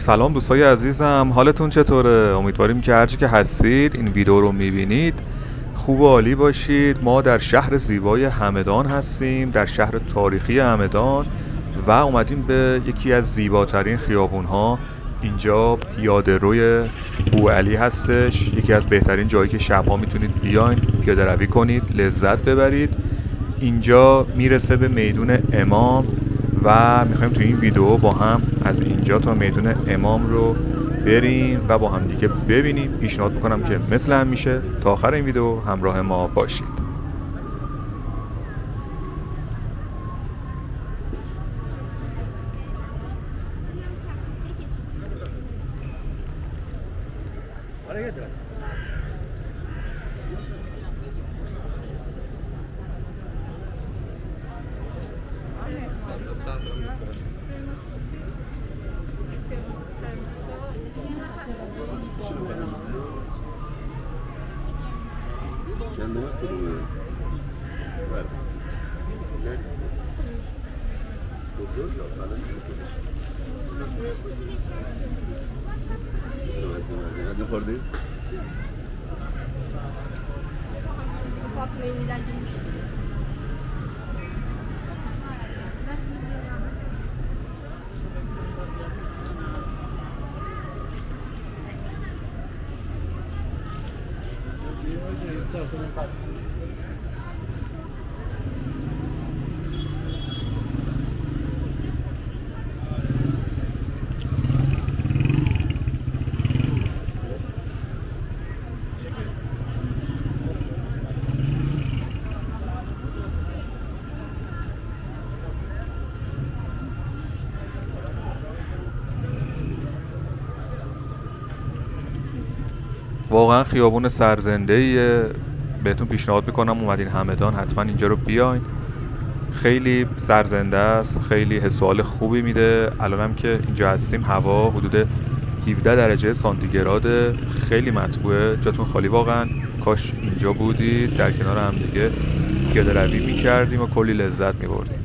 سلام دوستای عزیزم، حالتون چطوره؟ امیدواریم که هرچی که هستید این ویدیو رو میبینید خوب و عالی باشید. ما در شهر زیبای همدان هستیم، در شهر تاریخی همدان و اومدیم به یکی از زیباترین خیابون‌ها. اینجا پیاده روی بوعلی هستش، یکی از بهترین جایی که شب‌ها میتونید بیاین پیاده روی کنید، لذت ببرید. اینجا میرسه به میدون امام و میخوایم تو این ویدیو با هم از اینجا تا میدون امام رو بریم و با هم دیگه ببینیم. پیشنهاد میکنم که مثل همیشه تا آخر این ویدیو همراه ما باشید. Kendime kuruluyor. Ver. Neredesin? Doktor yok. Kalem yok. از خوردی؟ واقعا خیابون سرزنده‌ایه، بهتون پیشنهاد میکنم اومدین همدان حتما اینجا رو بیاین. خیلی سرزنده است، خیلی حس و حال خوبی میده. الانم که اینجا هستیم هوا حدود 17 درجه سانتیگراده، خیلی مطبوعه، جاتون خالی واقعا. کاش اینجا بودید در کنار هم دیگه پیاده روی میکردیم و کلی لذت میبردیم.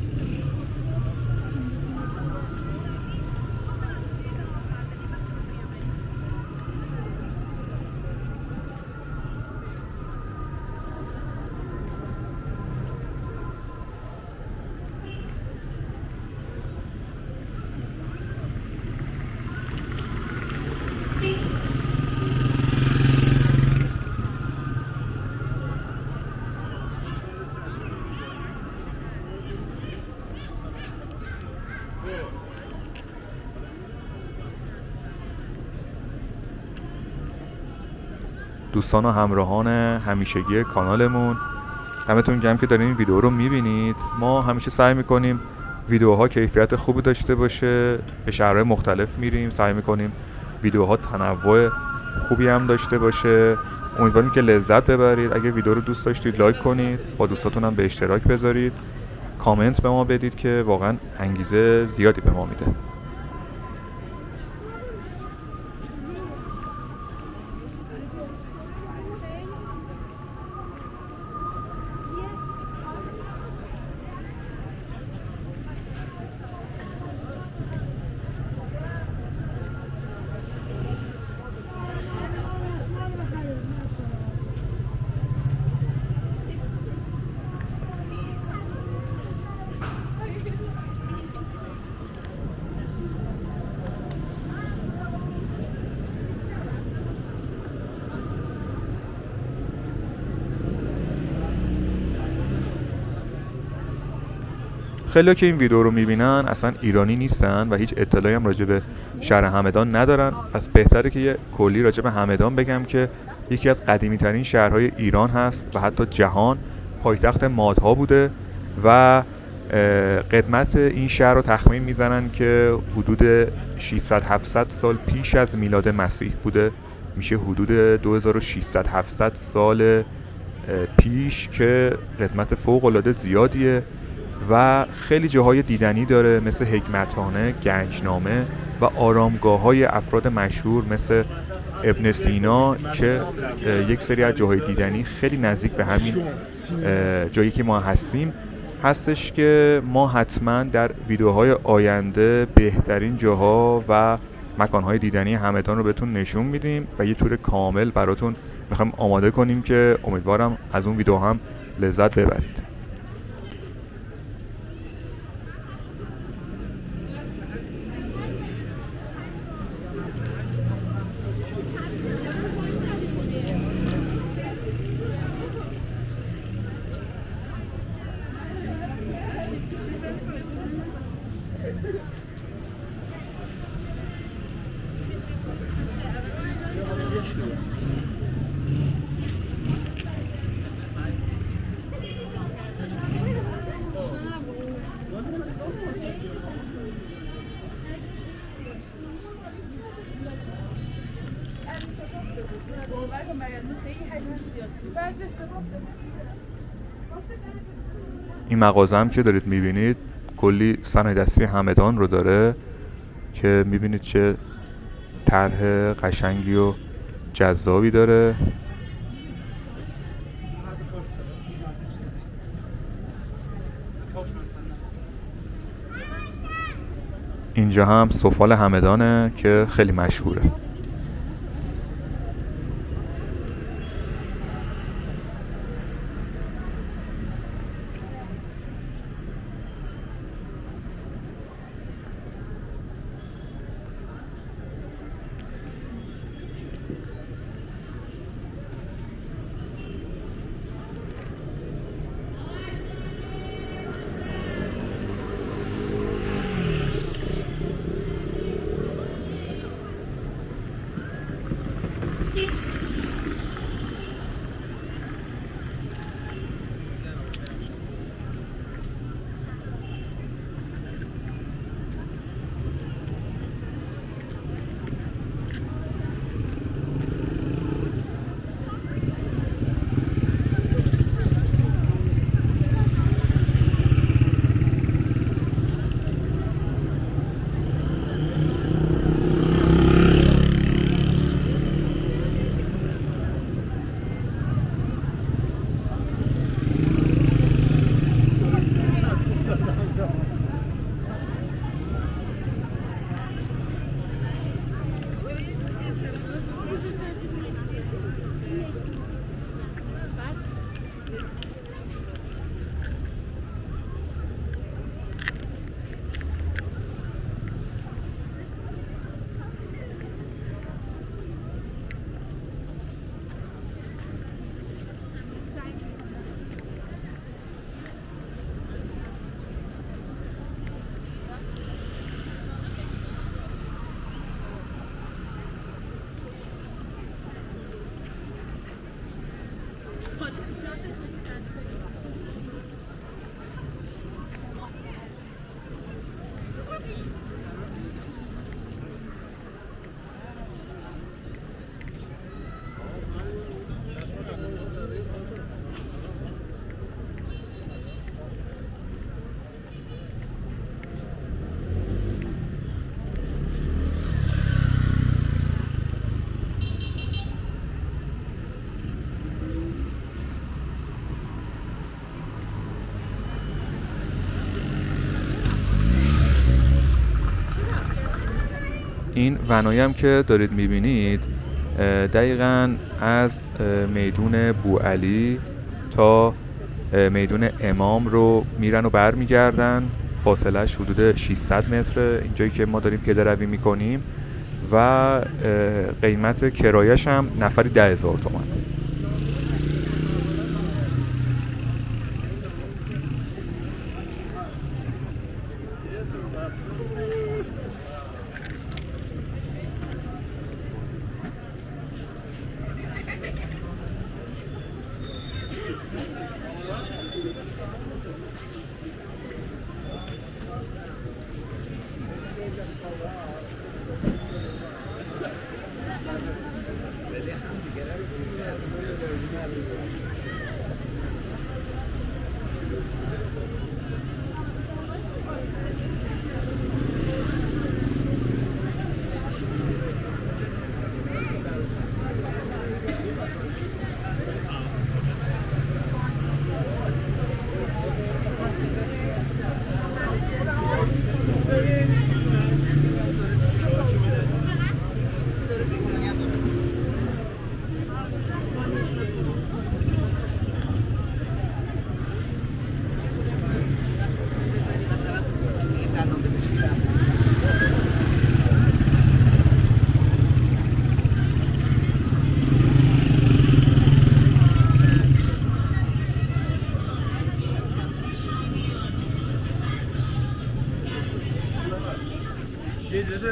دوستان و همراهان همیشگی کانالمون، دمتون گرم که دارین این ویدیو رو میبینید. ما همیشه سعی میکنیم ویدیوها کیفیت خوبی داشته باشه، به شهرهای مختلف میریم، سعی میکنیم ویدیوها تنوع خوبی هم داشته باشه. امیدواریم که لذت ببرید. اگه ویدیو رو دوست داشتید لایک کنید، با دوستاتون هم به اشتراک بذارید، کامنت به ما بدید که واقعا انگیزه زیادی به ما میده. خیلی که این ویدیو رو میبینن اصلا ایرانی نیستن و هیچ اطلاعی هم راجع به شهر همدان ندارن. پس بهتره که یه کلی راجع به همدان بگم که یکی از قدیمی ترین شهرهای ایران هست و حتی جهان. پایتخت مادها بوده و قدمت این شهر رو تخمین میزنن که حدود 600-700 سال پیش از میلاد مسیح بوده. میشه حدود 2600-700 سال پیش که قدمت فوق‌العاده زیادیه و خیلی جاهای دیدنی داره، مثل حکمتانه، گنجنامه و آرامگاه‌های افراد مشهور مثل ابن سینا که یک سری از جاهای دیدنی خیلی نزدیک به همین جایی که ما هستیم هستش که ما حتما در ویدیوهای آینده بهترین جاها و مکانهای دیدنی همدان رو بهتون نشون میدیم و یه تور کامل براتون میخوایم آماده کنیم که امیدوارم از اون ویدیو هم لذت ببرید. این مغازه هم که دارید میبینید کلی صنایع دستی همدان رو داره که میبینید چه طرح قشنگی و جذابی داره. اینجا هم سفال همدانه که خیلی مشهوره. این ونایی هم که دارید میبینید دقیقاً از میدون بوعلی تا میدون امام رو میرن و برمیگردن. فاصلهش حدود 600 متر اینجایی که ما داریم پیاده روی میکنیم و قیمت کرایش هم نفری 10,000 تومان. Gece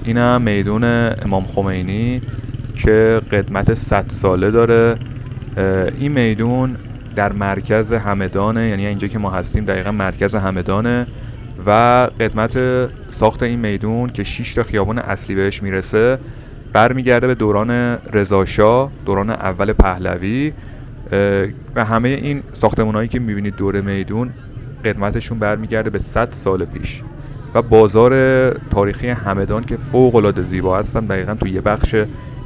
اینم میدون امام خمینی که قدمت 100 ساله داره. این میدون در مرکز همدانه، یعنی اینجا که ما هستیم دقیقا مرکز همدانه و قدمت ساخت این میدون که 6 تا خیابان اصلی بهش میرسه برمیگرده به دوران رضاشاه، دوران اول پهلوی و همه این ساختمان‌هایی که میبینید دور میدون قدمتشون برمیگرده به 100 سال پیش. و بازار تاریخی همدان که فوق‌العاده زیبا هستن دقیقا توی یه بخش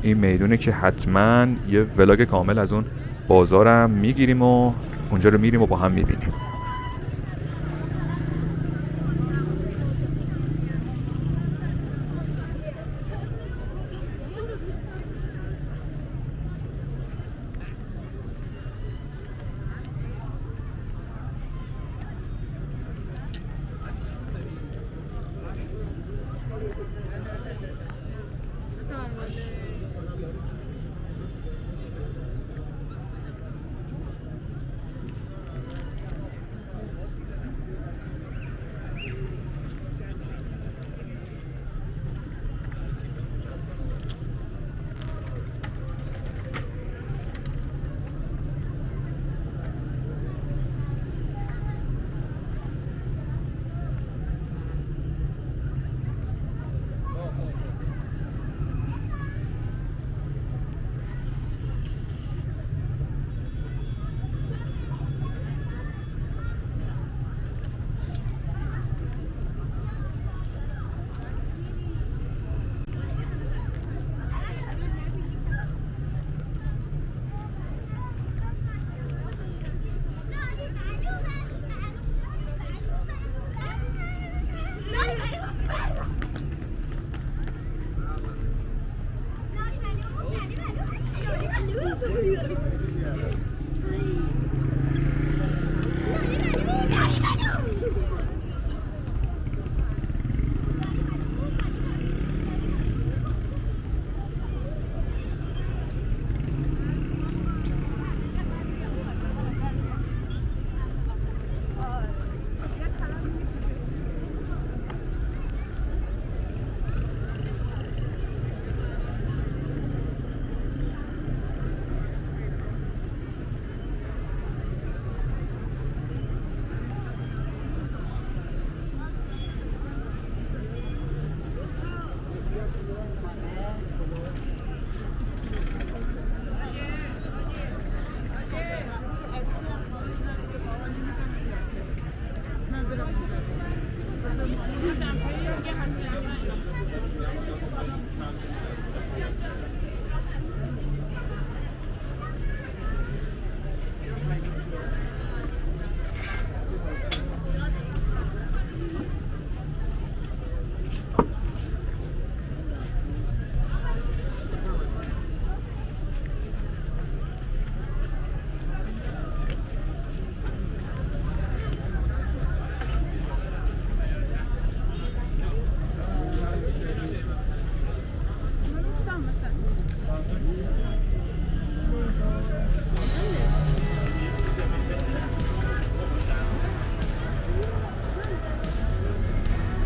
این میدونه که حتما یه ولاگ کامل از اون بازارم میگیریم و اونجا رو میریم و با هم میبینیم.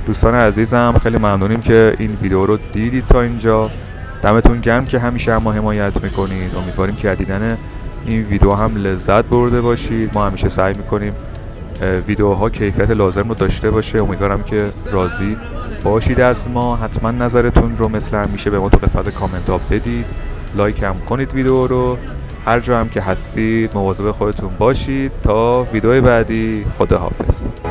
دوستان عزیزم، خیلی ممنونیم که این ویدیو رو دیدید تا اینجا. دمتون گرم که همیشه ما حمایت میکنید. امیدواریم که از دیدن این ویدیو هم لذت برده باشید. ما همیشه سعی میکنیم ویدیوها کیفیت لازم رو داشته باشه. امیدوارم که راضی باشید از ما. حتما نظرتون رو مثل همیشه به ما تو قسمت کامنت ها بدید. لایک هم کنید ویدیو رو. هر جا هم که هستید مواظب خودتون باشید. تا ویدیو بعدی، خداحافظ.